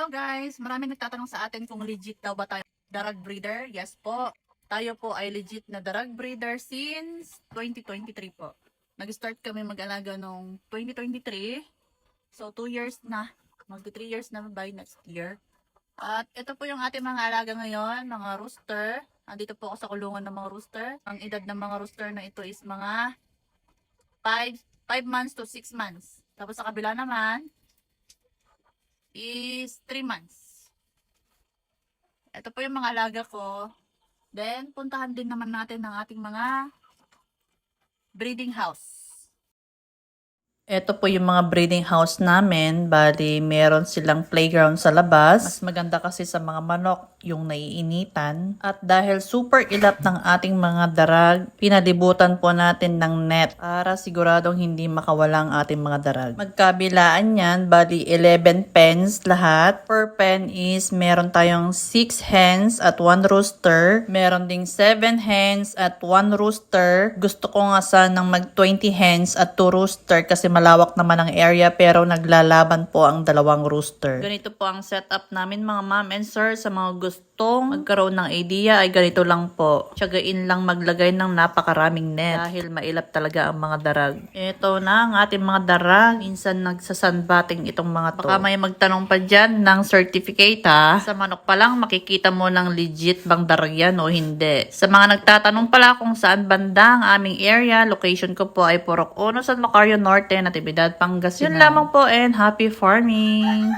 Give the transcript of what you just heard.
Hello guys! Maraming nagtatanong sa atin kung legit daw ba tayo darag breeder. Yes po. Tayo po ay legit na darag breeder since 2023 po. Nag-start kami mag-alaga noong 2023. So 2 years na. Magti 3 years na by next year. At ito po yung ating mga alaga ngayon, mga rooster. Andito po ako sa kulungan ng mga rooster. Ang edad ng mga rooster na ito is mga 5 months to 6 months. Tapos sa kabila naman is 3 months. Ito po yung mga alaga ko. Then, puntahan din naman natin ang ating mga breeding house. Ito po yung mga breeding house namin. Bali, meron silang playground sa labas. Mas maganda kasi sa mga manok yung naiinitan. At dahil super ilap ng ating mga darag, pinalibutan po natin ng net para siguradong hindi makawalang ating mga darag. Magkabilaan yan, bali 11 pens lahat. Per pen is meron tayong 6 hens at 1 rooster. Meron ding 7 hens at 1 rooster. Gusto ko nga sanang mag 20 hens at 2 rooster kasi malawak naman ang area pero naglalaban po ang dalawang rooster. Ganito po ang setup namin mga ma'am and sir. Sa mga gustong magkaroon ng idea ay ganito lang po. Tiyagain lang maglagay ng napakaraming net dahil mailap talaga ang mga darag. Ito na ang ating mga darag. Minsan nagsasunbatting itong mga to. Baka may magtanong pa dyan ng certificate ha. Sa manok pa lang makikita mo ng legit bang darag yan o hindi. Sa mga nagtatanong pala kung saan banda ang aming area, location ko po ay Purok Uno, San Macario Norte, Natividad, Pangasinan. Yun lamang po and happy farming!